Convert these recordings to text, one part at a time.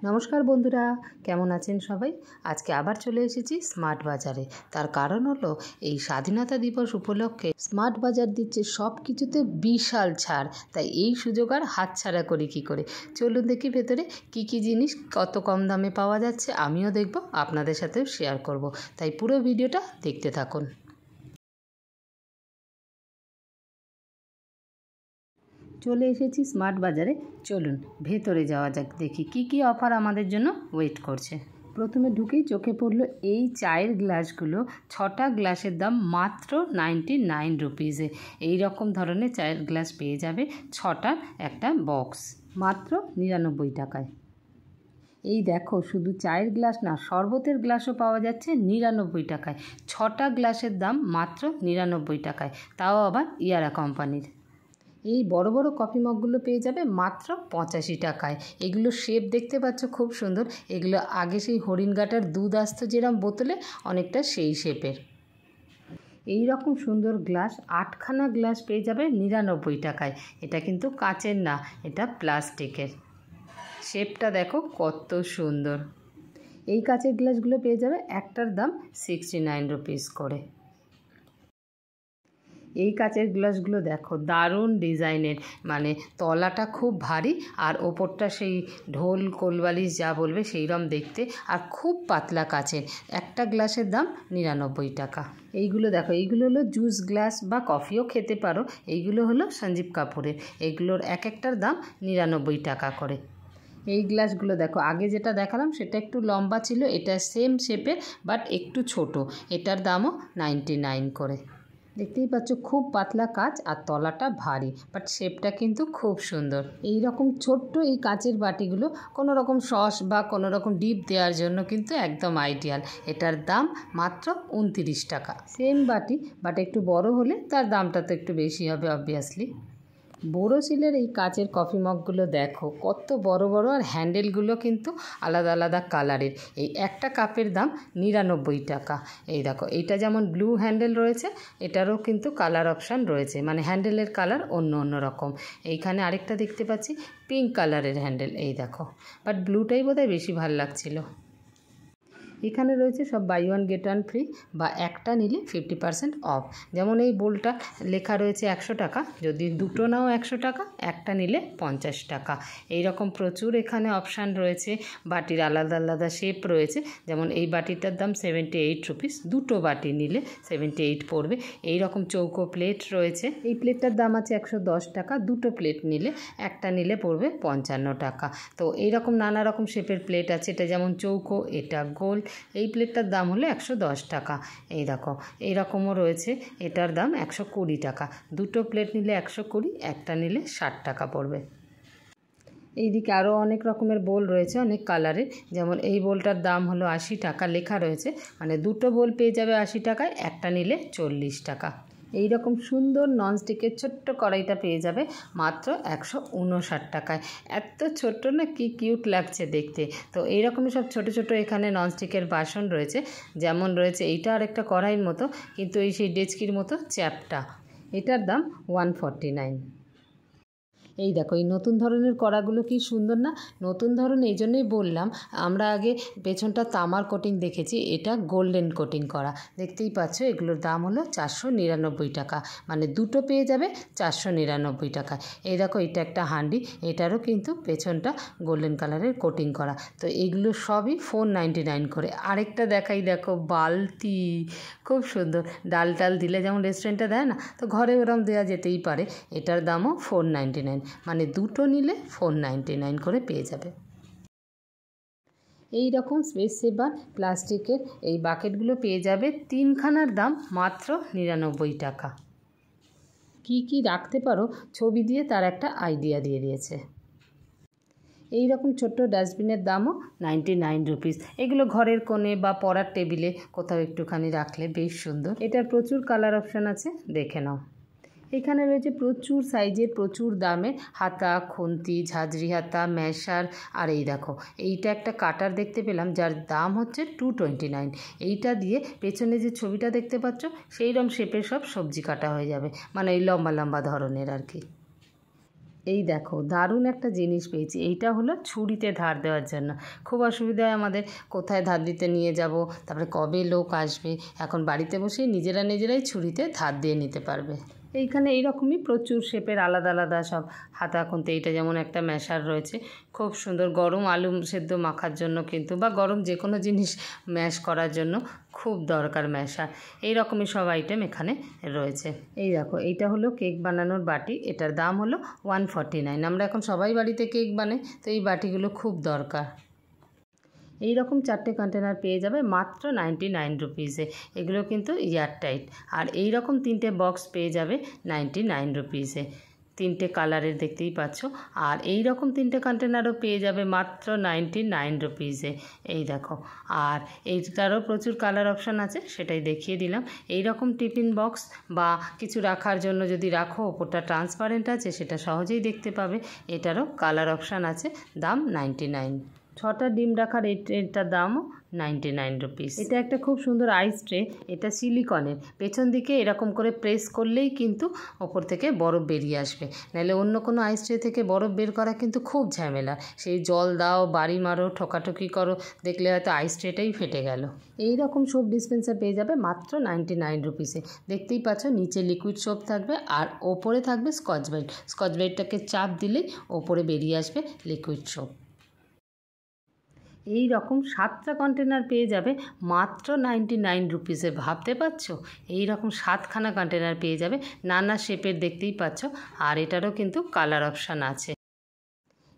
নমস্কার বন্ধুরা, কেমন আছেন সবাই? আজকে আবার চলে এসেছি স্মার্ট বাজারে। তার কারণ হলো এই স্বাধীনতা দিবস উপলক্ষে স্মার্ট বাজার দিচ্ছে সব কিছুতে বিশাল ছাড়। তাই এই সুযোগ আর হাতছাড়া করি কী করে। চলুন দেখি ভেতরে কি কি জিনিস কত কম দামে পাওয়া যাচ্ছে, আমিও দেখব, আপনাদের সাথেও শেয়ার করব। তাই পুরো ভিডিওটা দেখতে থাকুন। চলে এসেছি স্মার্ট বাজারে, চলুন ভেতরে যাওয়া যাক, দেখি কি কি অফার আমাদের জন্য ওয়েট করছে। প্রথমে ঢুকেই চোখে পড়লো এই চায়ের গ্লাসগুলো। 6টা গ্লাসের দাম মাত্র 99 রুপিসে। এই রকম ধরনের চায়ের গ্লাস পেয়ে যাবে 6টার একটা বক্স মাত্র 99 টাকায়। এই দেখো, শুধু চায়ের গ্লাস না, শরবতের গ্লাসও পাওয়া যাচ্ছে 99 টাকায়। 6টা গ্লাসের দাম মাত্র 99 টাকায়, তাও আবার ইয়ারা কোম্পানির। এই বড় বড় কফি মগগুলো পেয়ে যাবে মাত্র 85 টাকায়। এগুলো শেপ দেখতে পাচ্ছ খুব সুন্দর। এগুলো আগে সেই হরিণঘাটার দুধ আসতো যেরকম বোতলে, অনেকটা সেই শেপের। এই রকম সুন্দর গ্লাস 8খানা গ্লাস পেয়ে যাবে 99 টাকায়। এটা কিন্তু কাচের না, এটা প্লাস্টিকের। শেপটা দেখো কত সুন্দর। এই কাচের গ্লাসগুলো পেয়ে যাবে একটার দাম 69 রুপিস করে। এই কাচের গ্লাসগুলো দেখো দারুণ ডিজাইনের, মানে তলাটা খুব ভারী আর ওপরটা সেই ঢোল কোলবালিশ যা বলবে সেই রকম দেখতে, আর খুব পাতলা কাচের। একটা গ্লাসের দাম 99 টাকা। এইগুলো দেখো, এইগুলো হলো জুস গ্লাস বা কফিও খেতে পারো। এইগুলো হলো সঞ্জীব কাপুরের। এইগুলোর এক একটার দাম 99 টাকা করে। এই গ্লাসগুলো দেখো, আগে যেটা দেখালাম সেটা একটু লম্বা ছিল, এটা সেম শেপের বাট একটু ছোট। এটার দামও 99 করে। দেখতেই পাচ্ছ খুব পাতলা কাচ আর তলাটা ভারী, বাট শেপটা কিন্তু খুব সুন্দর। এই রকম ছোট্ট এই কাচের বাটিগুলো কোনো রকম সস বা কোনো রকম ডিপ দেওয়ার জন্য কিন্তু একদম আইডিয়াল। এটার দাম মাত্র 29 টাকা। সেম বাটি বাট একটু বড় হলে তার দামটা তো একটু বেশি হবে অবভিয়াসলি। বোরোসিলের এই কাচের কফি মগগুলো দেখো কত বড় বড়, আর হ্যান্ডেলগুলো কিন্তু আলাদা আলাদা কালারের। এই একটা কাপের দাম 99 টাকা। এই দেখো, এইটা যেমন ব্লু হ্যান্ডেল রয়েছে, এটারও কিন্তু কালার অপশান রয়েছে, মানে হ্যান্ডেলের কালার অন্য অন্য রকম। এইখানে আরেকটা দেখতে পাচ্ছি পিঙ্ক কালারের হ্যান্ডেল, এই দেখো, বাট ব্লুটাই বোধহয় বেশি ভালো লাগছিল। এখানে রয়েছে সব buy one get one free, বা একটা নিলে 50% অফ। যেমন এই বোলটা লেখা রয়েছে 100 টাকা, যদি দুটো নাও 100 টাকা, একটা নিলে 50 টাকা। এই রকম প্রচুর এখানে অপশান রয়েছে। বাটির আলাদা আলাদা শেপ রয়েছে, যেমন এই বাটিটার দাম 78 রুপিস, দুটো বাটি নিলে 78 পড়বে। এই রকম চৌকো প্লেট রয়েছে, এই প্লেটটার দাম আছে 110 টাকা, দুটো প্লেট নিলে, একটা নিলে পড়বে 55 টাকা। তো এইরকম নানা রকম শেপের প্লেট আছে, এটা যেমন চৌকো, এটা গোল। এই প্লেটটার দাম হলো 110 টাকা। এই দেখো, এইরকমও রয়েছে, এটার দাম 120 টাকা। দুটো প্লেট নিলে 120, একটা নিলে 60 টাকা পড়বে। এইদিকে আরও অনেক রকমের বোল রয়েছে, অনেক কালারের। যেমন এই বোলটার দাম হলো 80 টাকা, লেখা রয়েছে, মানে দুটো বোল পেয়ে যাবে 80 টাকায়, একটা নিলে 40 টাকা। এই রকম সুন্দর ননস্টিকের ছোট্ট কড়াইটা পেয়ে যাবে মাত্র 159 টাকায়। এত ছোট্ট না, কি কিউট লাগছে দেখতে। তো এইরকমই সব ছোট ছোট এখানে ননস্টিকের বাসন রয়েছে, যেমন রয়েছে এইটা আরেকটা কড়াইয়ের মতো, কিন্তু এই সেই ডেচকির মতো চ্যাপটা। এটার দাম 149। এই দেখো, এই নতুন ধরনের কড়াগুলো কি সুন্দর না? নতুন ধরন এই জন্যই বললাম, আমরা আগে পেছনটা তামার কোটিং দেখেছি, এটা গোল্ডেন কোটিং করা। দেখতেই পাচ্ছ, এগুলোর দাম হলো 499 টাকা, মানে দুটো পেয়ে যাবে 499 টাকা। এই দেখো, এটা একটা হাঁডি, এটারও কিন্তু পেছনটা গোল্ডেন কালারের কোটিং করা। তো এগুলো সবই 499 করে। আরেকটা দেখাই, দেখো বালতি, খুব সুন্দর। ডাল টাল দিলে যেমন রেস্টুরেন্টে দেয় না, তো ঘরে ওরম দেওয়া যেতেই পারে। এটার দামও 499, মানে দুটো নিলে 499 করে পেয়ে যাবে। এই রকম স্পেস সেভার প্লাস্টিকের এই বাকেটগুলো পেয়ে যাবে 3খানার দাম মাত্র 99 টাকা। কি কি রাখতে পারো ছবি দিয়ে তার একটা আইডিয়া দিয়ে দিয়েছে। এই রকম ছোট্ট ডাস্টবিনের দামও 99 রুপিস। এগুলো ঘরের কোণে বা পড়ার টেবিলে কোথাও একটুখানি রাখলে বেশ সুন্দর। এটার প্রচুর কালার অপশান আছে, দেখে নাও। এখানে রয়েছে প্রচুর সাইজের, প্রচুর দামের হাতা, খুন্তি, ঝাঁঝরি হাতা, ম্যাশার। আর এই দেখো, এইটা একটা কাটার দেখতে পেলাম, যার দাম হচ্ছে 229। এইটা দিয়ে পেছনে যে ছবিটা দেখতে পাচ্ছ, সেইরকম শেপের সব সবজি কাটা হয়ে যাবে, মানে এই লম্বা লম্বা ধরনের আর কি। এই দেখো দারুণ একটা জিনিস পেয়েছি। এইটা হলো ছুরিতে ধার দেওয়ার জন্য। খুব অসুবিধা হয় আমাদের, কোথায় ধার দিতে নিয়ে যাব, তারপরে কবে লোক আসবে। এখন বাড়িতে বসেই নিজেরাই ছুরিতে ধার দিয়ে নিতে পারবে। এইখানে এইরকমই প্রচুর শেপের আলাদা আলাদা সব হাতা খুন্তি। এইটা যেমন একটা ম্যাশার রয়েছে, খুব সুন্দর, গরম আলু সেদ্ধ মাখার জন্য কিন্তু, বা গরম যে কোনো জিনিস ম্যাশ করার জন্য খুব দরকার ম্যাশার। এইরকমই সব আইটেম এখানে রয়েছে। এই দেখো এইটা হলো কেক বানানোর বাটি। এটার দাম হলো 149। আমরা এখন সবাই বাড়িতে কেক বানাই, তো এই বাটিগুলো খুব দরকার। এই রকম 4টে কন্টেনার পেয়ে যাবে মাত্র 99 রুপিসে। এগুলো কিন্তু এয়ারটাইট। আর এই রকম 3টে বক্স পেয়ে যাবে 99 রুপিসে। 3টে কালারের দেখতেই পাচ্ছ। আর এই রকম 3টে কন্টেনারও পেয়ে যাবে মাত্র 99 রুপিসে। এই দেখো, আর এইটারও প্রচুর কালার অপশান আছে, সেটাই দেখিয়ে দিলাম। এই রকম টিফিন বক্স বা কিছু রাখার জন্য যদি রাখো, ওপরটা ট্রান্সপারেন্ট আছে, সেটা সহজেই দেখতে পাবে। এটারও কালার অপশান আছে, দাম 99। 6টা ডিম রাখার এটার দামও 99 রুপিস। এটা একটা খুব সুন্দর আইস ট্রে। এটা সিলিকনের, পেছন দিকে এরকম করে প্রেস করলেই কিন্তু ওপর থেকে বরফ বেরিয়ে আসবে। নাহলে অন্য কোনো আইস ট্রে থেকে বরফ বের করা কিন্তু খুব ঝামেলা। সেই জল দাও, বাড়ি মারো, ঠকাঠকি করো, দেখলে হয়তো আইস ট্রেটাই ফেটে গেল। এই রকম সোপ ডিসপেন্সার পেয়ে যাবে মাত্র 99 রুপিসে। দেখতেই পাচ্ছ, নিচে লিকুইড সোপ থাকবে আর ওপরে থাকবে স্কচ ব্রাইট। স্কচ ব্রাইটটাকে চাপ দিলেই ওপরে বেরিয়ে আসবে লিকুইড সোপ। এই রকম 7টা কন্টেনার পেয়ে যাবে মাত্র 99 রুপিসে। ভাবতে পারছো, এই রকম 7খানা কন্টেনার পেয়ে যাবে, নানা শেপের, দেখতেই পাচ্ছ। আর এটারও কিন্তু কালার অপশান আছে।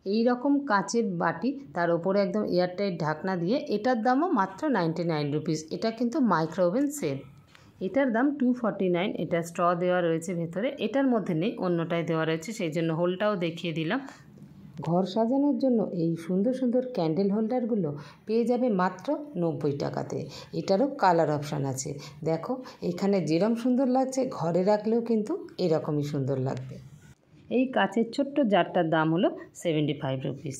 এই রকম কাচের বাটি, তার ওপরে একদম এয়ারটাইট ঢাকনা দিয়ে, এটার দামও মাত্র 99 রুপিস। এটা কিন্তু মাইক্রোওভেন সেফ। এটার দাম 249। এটা স্ট্র দেওয়া রয়েছে ভেতরে, এটার মধ্যে নেই, অন্যটায় দেওয়া রয়েছে, সেই জন্য হোলটাও দেখিয়ে দিলাম। ঘর সাজানোর জন্য এই সুন্দর সুন্দর ক্যান্ডেল হোল্ডারগুলো পেয়ে যাবে মাত্র 90 টাকাতে। এটারও কালার অপশান আছে। দেখো এখানে যেরকম সুন্দর লাগছে, ঘরে রাখলেও কিন্তু এরকমই সুন্দর লাগবে। এই কাচের ছোট্ট জারটার দাম হলো 75 রুপিস।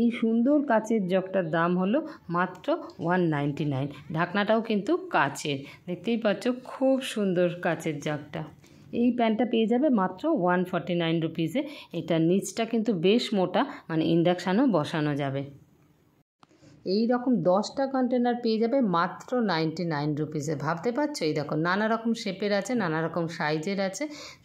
এই সুন্দর কাচের জগটার দাম হলো মাত্র 199। ঢাকনাটাও কিন্তু কাচের, দেখতেই পাচ্ছ, খুব সুন্দর কাচের জগটা। এই প্যানটা পেয়ে যাবে মাত্র 149 রুপিসে। এটার নিচটা কিন্তু বেশ মোটা, মানে ইন্ডাকশানও বসানো যাবে। এই রকম 10টা কন্টেনার পেয়ে যাবে মাত্র 99 রুপিসে। ভাবতে পারছো, এই দেখো নানা রকম শেপের আছে, নানা রকম সাইজের আছে।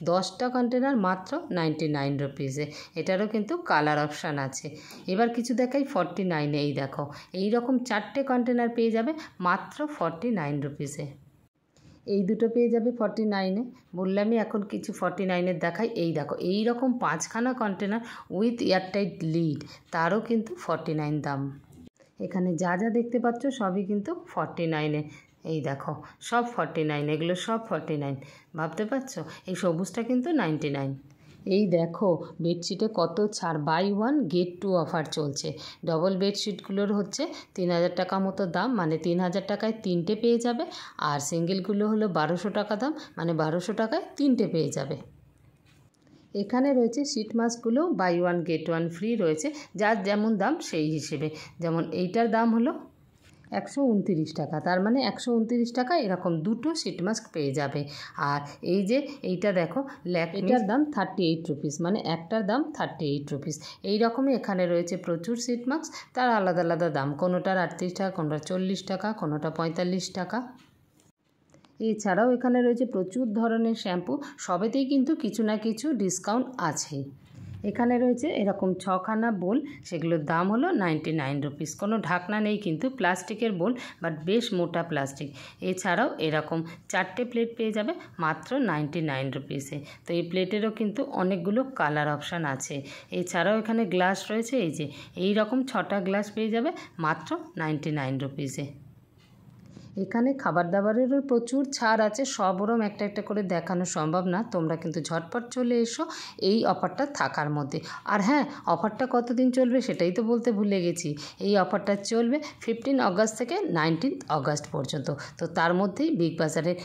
10টা কন্টেনার মাত্র 99 রুপিসে। এটারও কিন্তু কালার অপশান আছে। এবার কিছু দেখাই 49-এ। এই দেখো এই রকম 4টে কন্টেনার পেয়ে যাবে মাত্র 49 রুপিসে। এই দুটো পেয়ে যাবে 49-এ। বললামই এখন কিছু 49-এর দেখাই। এই দেখো এই রকম 5খানা কন্টেনার উইথ এয়ারটাইট লিড, তারও কিন্তু 49 দাম। এখানে যা যা দেখতে পাচ্ছ সবই কিন্তু 49-এ। এই দেখো সব 49, এগুলো সব 49। ভাবতে পারছো, এই সবুজটা কিন্তু 99। এই দেখো বেডশিটে কত ছাড়, বাই 1 গেট 2 অফার চলছে। ডবল বেডশিটগুলোর হচ্ছে 3000 টাকা মতো দাম, মানে 3000 টাকায় 3টে পেয়ে যাবে। আর সিঙ্গেলগুলো হলো 1200 টাকা দাম, মানে 1200 টাকায় 3টে পেয়ে যাবে। এখানে রয়েছে শীট মাস্কগুলো বাই 1 গেট 1 ফ্রি রয়েছে, যার যেমন দাম সেই হিসেবে। যেমন এইটার দাম হলো 129 টাকা, তার মানে 129 টাকা এরকম 2টো শীট মাস্ক পেয়ে যাবে। আর এই যে এইটা দেখো এটার দাম 38 রুপিস, মানে একটার দাম 38 রুপিস। এই রকমই এখানে রয়েছে প্রচুর শীট মাস্ক, তার আলাদা আলাদা দাম, কোনোটার 38 টাকা, কোনোটা 40 টাকা, কোনোটা 45 টাকা। এছাড়াও এখানে রয়েছে প্রচুর ধরনের শ্যাম্পু, সবেতেই কিন্তু কিছু না কিছু ডিসকাউন্ট আছেই। এখানে রয়েছে এরকম 6খানা বোল, সেগুলোর দাম হলো 99 রুপিস। কোনো ঢাকনা নেই কিন্তু, প্লাস্টিকের বোল, বাট বেশ মোটা প্লাস্টিক। এছাড়াও এরকম 4টে প্লেট পেয়ে যাবে মাত্র 99 রুপিসে। তো এই প্লেটেরও কিন্তু অনেকগুলো কালার অপশান আছে। এছাড়াও এখানে গ্লাস রয়েছে, এই যে এই রকম 6টা গ্লাস পেয়ে যাবে মাত্র 99 রুপিসে। এখানে খাবার দাবারেরও প্রচুর ছাড় আছে, সব ওরম একটা একটা করে দেখানো সম্ভব না। তোমরা কিন্তু ঝটপট চলে এসো এই অফারটা থাকার মধ্যে। আর হ্যাঁ, অফারটা কতদিন চলবে সেটাই তো বলতে ভুলে গেছি। এই অফারটা চলবে 15 অগস্ট থেকে 19 অগস্ট পর্যন্ত। তো তার মধ্যেই বিগ বাজারের,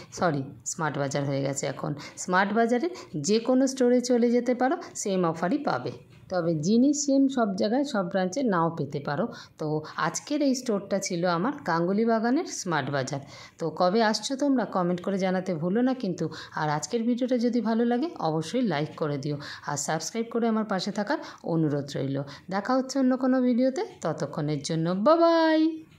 স্মার্ট বাজার হয়ে গেছে এখন, স্মার্ট বাজারের যে কোনো স্টোরে চলে যেতে পারো, সেম অফারই পাবে। তবে জিনিস সেম সব জায়গায় সব ব্রাঞ্চে নাও পেতে পারো। তো আজকের এই স্টোরটা ছিল আমার গাঙ্গুলি বাগানের স্মার্ট বাজার। তো কবে আসছো তোমরা কমেন্ট করে জানাতে ভুলো না কিন্তু। আর আজকের ভিডিওটা যদি ভালো লাগে অবশ্যই লাইক করে দিও আর সাবস্ক্রাইব করে আমার পাশে থাকার অনুরোধ রইল। দেখা হচ্ছে অন্য কোনো ভিডিওতে, ততক্ষণের জন্য বাই বাই।